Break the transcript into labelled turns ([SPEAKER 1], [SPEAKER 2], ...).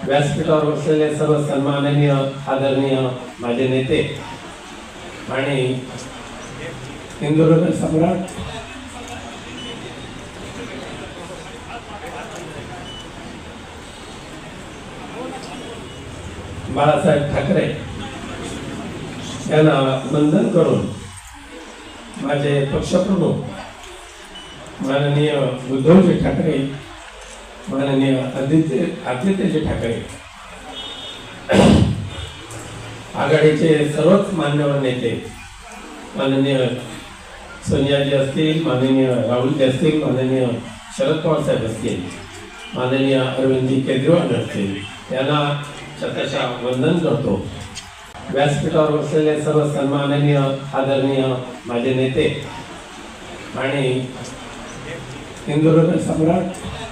[SPEAKER 1] व्यासपीठावर बसलेले सर्व सन्माननीय आदरणीय माझे नेते आणि हिंदुहृदय सम्राट बाळासाहेब ठाकरे यांना वंदन करून माझे पक्षप्रमुख माननीय उद्धवजी ठाकरे, माननीय आदित्यजी ठाकरे, आघाडीचे सर्वच मान्यवर नेते माननीय सोनियाजी असतील, माननीय राहुलजी असतील, माननीय शरद पवार साहेब असतील, माननीय अरविंदजी केजरीवाल असतील, यांना शतशः वंदन करतो। व्यासपीठावर बसलेले सर्व सन्माननीय आदरणीय माझे नेते आणि हिंदुहृदय सम्राट